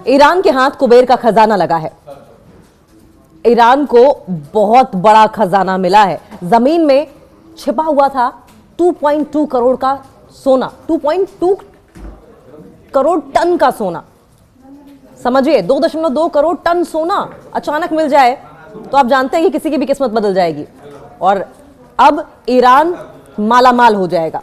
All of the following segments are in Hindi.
ईरान के हाथ कुबेर का खजाना लगा है। ईरान को बहुत बड़ा खजाना मिला है। जमीन में छिपा हुआ था 2.2 करोड़ का सोना, 2.2 करोड़ टन का सोना। समझिए, 2.2 करोड़ टन सोना अचानक मिल जाए तो आप जानते हैं कि किसी की भी किस्मत बदल जाएगी और अब ईरान मालामाल हो जाएगा।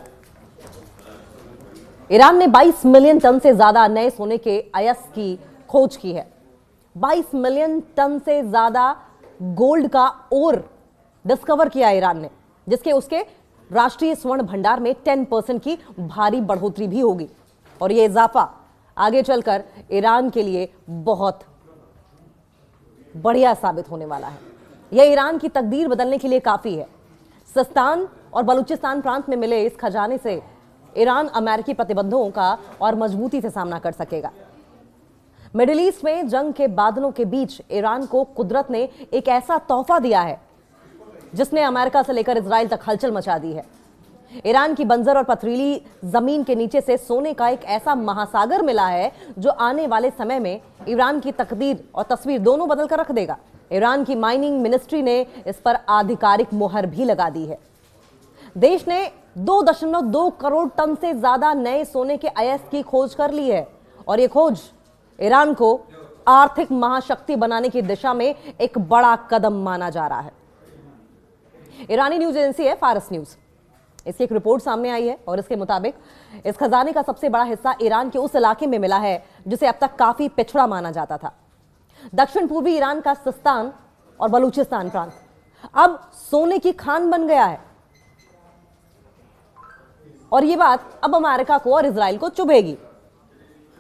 ईरान ने 22 मिलियन टन से ज्यादा नए सोने के अयस्क की खोज की है। 22 मिलियन टन से ज्यादा गोल्ड का ओर डिस्कवर किया ईरान ने, जिसके उसके राष्ट्रीय स्वर्ण भंडार में 10% की भारी बढ़ोतरी भी होगी और यह इजाफा आगे चलकर ईरान के लिए बहुत बढ़िया साबित होने वाला है। यह ईरान की तकदीर बदलने के लिए काफी है। सिस्तान और बलूचिस्तान प्रांत में मिले इस खजाने से ईरान अमेरिकी प्रतिबंधों का और मजबूती से सामना कर सकेगा। मिडिल ईस्ट में जंग के बादलों के बीच ईरान को कुदरत ने एक ऐसा तोहफा दिया है जिसने अमेरिका से लेकर इजराइल तक हलचल मचा दी है। ईरान की बंजर और पथरीली जमीन के नीचे से सोने का एक ऐसा महासागर मिला है जो आने वाले समय में ईरान की तकदीर और तस्वीर दोनों बदल कर रख देगा। ईरान की माइनिंग मिनिस्ट्री ने इस पर आधिकारिक मुहर भी लगा दी है। देश ने 2.2 करोड़ टन से ज्यादा नए सोने के अयस्क की खोज कर ली है और यह खोज ईरान को आर्थिक महाशक्ति बनाने की दिशा में एक बड़ा कदम माना जा रहा है। ईरानी न्यूज एजेंसी है फारस न्यूज, इसकी एक रिपोर्ट सामने आई है और इसके मुताबिक इस खजाने का सबसे बड़ा हिस्सा ईरान के उस इलाके में मिला है जिसे अब तक काफी पिछड़ा माना जाता था। दक्षिण पूर्वी ईरान का सिस्तान और बलूचिस्तान प्रांत अब सोने की खान बन गया है और यह बात अब अमेरिका को और इजराइल को चुभेगी,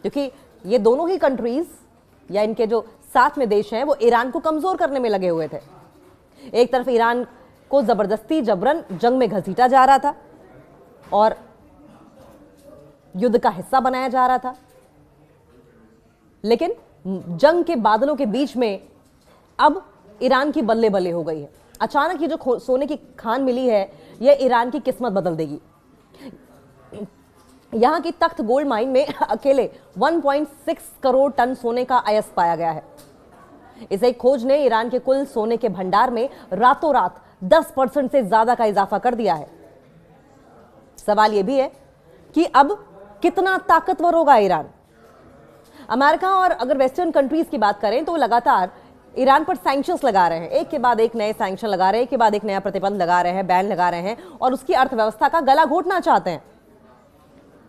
क्योंकि ये दोनों ही कंट्रीज या इनके जो साथ में देश हैं वो ईरान को कमजोर करने में लगे हुए थे। एक तरफ ईरान को जबरदस्ती जबरन जंग में घसीटा जा रहा था और युद्ध का हिस्सा बनाया जा रहा था, लेकिन जंग के बादलों के बीच में अब ईरान की बल्ले बल्ले हो गई है। अचानक ये जो सोने की खान मिली है यह ईरान की किस्मत बदल देगी। यहां की तख्त गोल्ड माइन में अकेले 1.6 करोड़ टन सोने का अयस्क पाया गया है। इस एक खोज ने ईरान के कुल सोने के भंडार में रातों रात 10% से ज्यादा का इजाफा कर दिया है। सवाल यह भी है कि अब कितना ताकतवर होगा ईरान। अमेरिका और अगर वेस्टर्न कंट्रीज की बात करें तो लगातार ईरान पर सैंक्शंस लगा रहे हैं, एक के बाद एक नए सैंक्शन लगा रहे हैं, एक के बाद एक नया प्रतिबंध लगा रहे हैं, बैन लगा रहे हैं और उसकी अर्थव्यवस्था का गला घोटना चाहते हैं।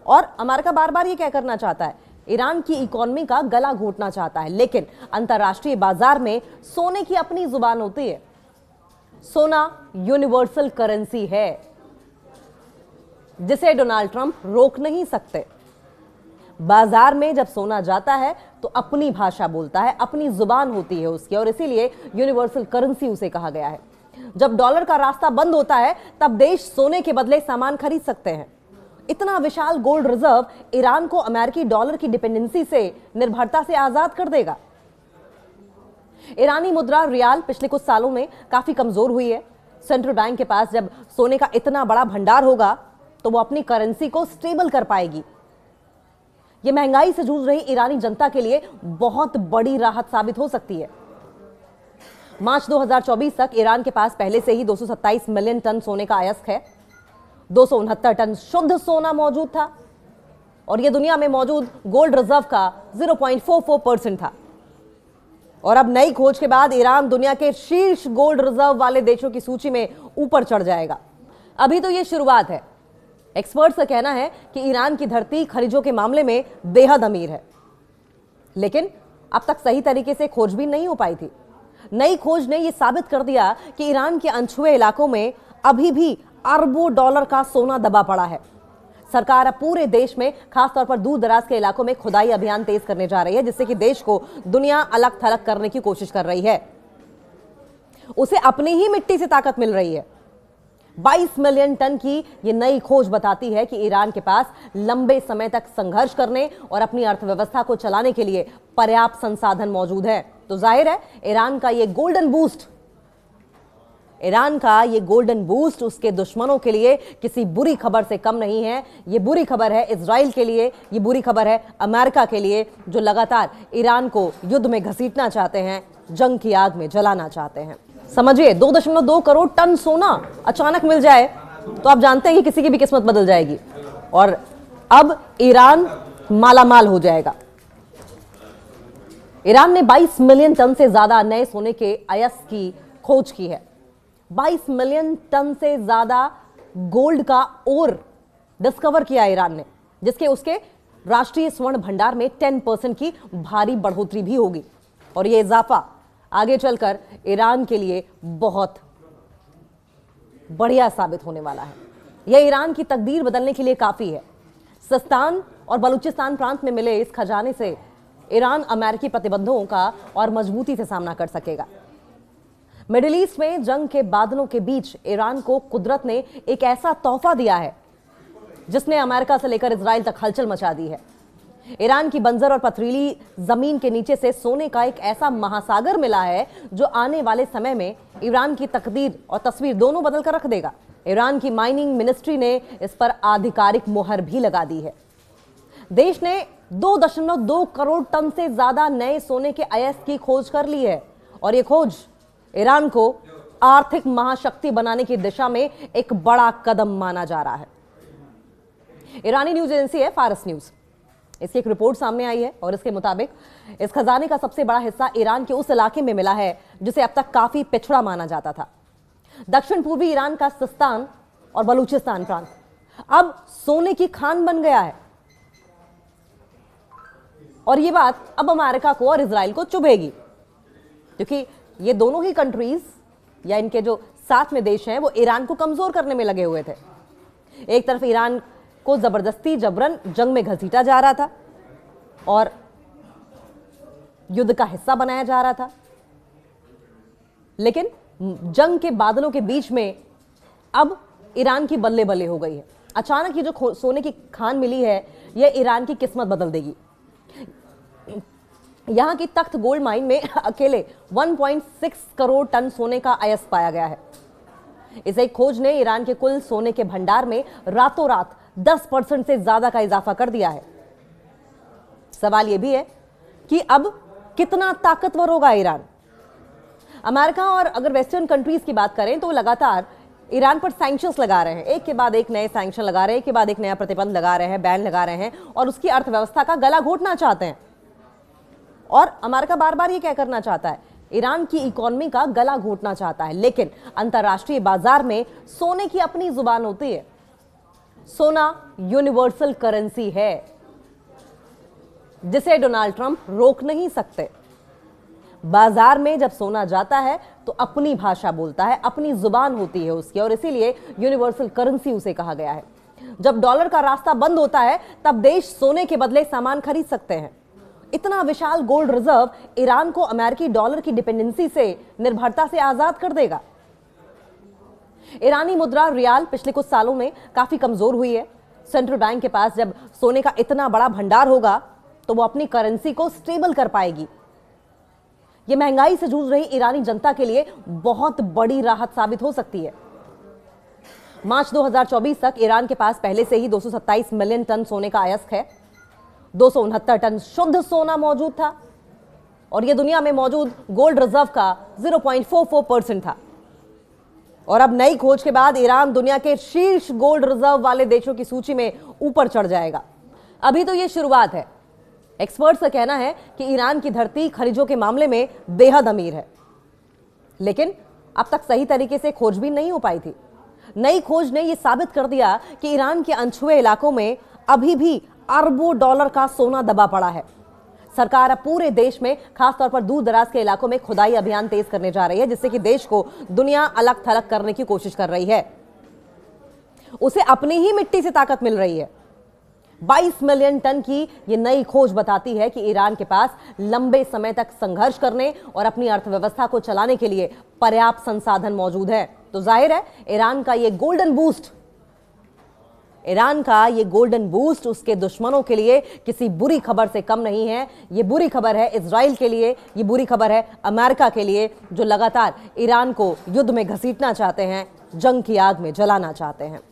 और अमेरिका बार बार ये क्या करना चाहता है, ईरान की इकोनॉमी का गला घोटना चाहता है, लेकिन अंतरराष्ट्रीय बाजार में सोने की अपनी जुबान होती है। सोना यूनिवर्सल करेंसी है जिसे डोनाल्ड ट्रंप रोक नहीं सकते। बाजार में जब सोना जाता है तो अपनी भाषा बोलता है, अपनी जुबान होती है उसकी और इसीलिए यूनिवर्सल करेंसी उसे कहा गया है। जब डॉलर का रास्ता बंद होता है तब देश सोने के बदले सामान खरीद सकते हैं। इतना विशाल गोल्ड रिजर्व ईरान को अमेरिकी डॉलर की डिपेंडेंसी से, निर्भरता से आजाद कर देगा। ईरानी मुद्रा रियाल पिछले कुछ सालों में काफी कमजोर हुई है। सेंट्रल बैंक के पास जब सोने का इतना बड़ा भंडार होगा तो वो अपनी करेंसी को स्टेबल कर पाएगी। यह महंगाई से जूझ रही ईरानी जनता के लिए बहुत बड़ी राहत साबित हो सकती है। मार्च 2024 तक ईरान के पास पहले से ही 227 मिलियन टन सोने का अयस्क है। 269 टन शुद्ध सोना मौजूद था और यह दुनिया में मौजूद गोल्ड रिजर्व का 0.44% था। और अब नई खोज के बाद ईरान दुनिया के शीर्ष गोल्ड रिजर्व वाले देशों की सूची में ऊपर चढ़ जाएगा। अभी तो यह शुरुआत है। एक्सपर्ट्स का कहना है कि ईरान की धरती खनिजों के मामले में बेहद अमीर है, लेकिन अब तक सही तरीके से खोजबीन नहीं हो पाई थी। नई खोज ने यह साबित कर दिया कि ईरान के अनछुए इलाकों में अभी भी अरबों डॉलर का सोना दबा पड़ा है। सरकार अब पूरे देश में, खासतौर पर दूर दराज के इलाकों में खुदाई अभियान तेज करने जा रही है, जिससे कि देश को दुनिया अलग थलग करने की कोशिश कर रही है। उसे अपनी ही मिट्टी से ताकत मिल रही है। 22 मिलियन टन की यह नई खोज बताती है कि ईरान के पास लंबे समय तक संघर्ष करने और अपनी अर्थव्यवस्था को चलाने के लिए पर्याप्त संसाधन मौजूद है। तो जाहिर है ईरान का यह गोल्डन बूस्ट ईरान का ये गोल्डन बूस्ट उसके दुश्मनों के लिए किसी बुरी खबर से कम नहीं है। ये बुरी खबर है इजराइल के लिए, ये बुरी खबर है अमेरिका के लिए, जो लगातार ईरान को युद्ध में घसीटना चाहते हैं, जंग की आग में जलाना चाहते हैं। समझिए, 2.2 करोड़ टन सोना अचानक मिल जाए तो आप जानते हैं कि किसी की भी किस्मत बदल जाएगी और अब ईरान मालामाल हो जाएगा। ईरान ने 22 मिलियन टन से ज्यादा नए सोने के अयस्क की खोज की है। 22 मिलियन टन से ज्यादा गोल्ड का ओर डिस्कवर किया ईरान ने, जिसके उसके राष्ट्रीय स्वर्ण भंडार में 10% की भारी बढ़ोतरी भी होगी और यह इजाफा आगे चलकर ईरान के लिए बहुत बढ़िया साबित होने वाला है। यह ईरान की तकदीर बदलने के लिए काफी है। सिस्तान और बलूचिस्तान प्रांत में मिले इस खजाने से ईरान अमेरिकी प्रतिबंधों का और मजबूती से सामना कर सकेगा। मिडिल ईस्ट में जंग के बादलों के बीच ईरान को कुदरत ने एक ऐसा तोहफा दिया है जिसने अमेरिका से लेकर इजराइल तक हलचल मचा दी है। ईरान की बंजर और पथरीली जमीन के नीचे से सोने का एक ऐसा महासागर मिला है जो आने वाले समय में ईरान की तकदीर और तस्वीर दोनों बदल कर रख देगा। ईरान की माइनिंग मिनिस्ट्री ने इस पर आधिकारिक मुहर भी लगा दी है। देश ने 2.2 करोड़ टन से ज्यादा नए सोने के अयस्क की खोज कर ली है और यह खोज ईरान को आर्थिक महाशक्ति बनाने की दिशा में एक बड़ा कदम माना जा रहा है। ईरानी न्यूज एजेंसी है फारस न्यूज, इसकी एक रिपोर्ट सामने आई है और इसके मुताबिक इस खजाने का सबसे बड़ा हिस्सा ईरान के उस इलाके में मिला है जिसे अब तक काफी पिछड़ा माना जाता था। दक्षिण पूर्वी ईरान का सिस्तान और बलूचिस्तान प्रांत अब सोने की खान बन गया है और यह बात अब अमेरिका को और इजराइल को चुभेगी, क्योंकि ये दोनों ही कंट्रीज या इनके जो साथ में देश हैं वो ईरान को कमजोर करने में लगे हुए थे। एक तरफ ईरान को जबरदस्ती जबरन जंग में घसीटा जा रहा था और युद्ध का हिस्सा बनाया जा रहा था, लेकिन जंग के बादलों के बीच में अब ईरान की बल्ले बल्ले हो गई है। अचानक ये जो सोने की खान मिली है यह ईरान की किस्मत बदल देगी। यहां की तख्त गोल्ड माइन में अकेले 1.6 करोड़ टन सोने का अयस्क पाया गया है। इस एक खोज ने ईरान के कुल सोने के भंडार में रातों रात 10% से ज्यादा का इजाफा कर दिया है। सवाल यह भी है कि अब कितना ताकतवर होगा ईरान। अमेरिका और अगर वेस्टर्न कंट्रीज की बात करें तो वो लगातार ईरान पर सैंक्शंस लगा रहे हैं, एक के बाद एक नए सैंक्शन लगा रहे हैं, एक के बाद एक नया प्रतिबंध लगा रहे हैं, बैन लगा रहे हैं और उसकी अर्थव्यवस्था का गला घोटना चाहते हैं। और अमेरिका बार बार ये क्या करना चाहता है, ईरान की इकोनॉमी का गला घोटना चाहता है। लेकिन अंतरराष्ट्रीय बाजार में सोने की अपनी जुबान होती है। सोना यूनिवर्सल करेंसी है जिसे डोनाल्ड ट्रंप रोक नहीं सकते। बाजार में जब सोना जाता है तो अपनी भाषा बोलता है, अपनी जुबान होती है उसकी, और इसीलिए यूनिवर्सल करेंसी उसे कहा गया है। जब डॉलर का रास्ता बंद होता है तब देश सोने के बदले सामान खरीद सकते हैं। इतना विशाल गोल्ड रिजर्व ईरान को अमेरिकी डॉलर की डिपेंडेंसी से, निर्भरता से आजाद कर देगा। ईरानी मुद्रा रियाल पिछले कुछ सालों में काफी कमजोर हुई है। सेंट्रल बैंक के पास जब सोने का इतना बड़ा भंडार होगा तो वो अपनी करेंसी को स्टेबल कर पाएगी। यह महंगाई से जूझ रही ईरानी जनता के लिए बहुत बड़ी राहत साबित हो सकती है। मार्च 2024 तक ईरान के पास पहले से ही 227 मिलियन टन सोने का अयस्क है। 269 टन शुद्ध सोना मौजूद था और यह दुनिया में मौजूद गोल्ड रिजर्व का 0.44% था। और अब नई खोज के बाद ईरान दुनिया के शीर्ष गोल्ड रिजर्व वाले देशों की सूची में ऊपर चढ़ जाएगा। अभी तो यह शुरुआत है। एक्सपर्ट्स का कहना है कि ईरान की धरती खनिजों के मामले में बेहद अमीर है, लेकिन अब तक सही तरीके से खोजबीन नहीं हो पाई थी। नई खोज ने यह साबित कर दिया कि ईरान के अनछुए इलाकों में अभी भी अरबों डॉलर का सोना दबा पड़ा है। सरकार अब पूरे देश में, खासतौर पर दूर दराज के इलाकों में खुदाई अभियान तेज करने जा रही है, जिससे कि देश को दुनिया अलग थलग करने की कोशिश कर रही है। उसे अपनी ही मिट्टी से ताकत मिल रही है। 22 मिलियन टन की यह नई खोज बताती है कि ईरान के पास लंबे समय तक संघर्ष करने और अपनी अर्थव्यवस्था को चलाने के लिए पर्याप्त संसाधन मौजूद है। तो जाहिर है ईरान का यह गोल्डन बूस्ट ईरान का ये गोल्डन बूस्ट उसके दुश्मनों के लिए किसी बुरी खबर से कम नहीं है। ये बुरी खबर है इजराइल के लिए, ये बुरी खबर है अमेरिका के लिए, जो लगातार ईरान को युद्ध में घसीटना चाहते हैं, जंग की आग में जलाना चाहते हैं।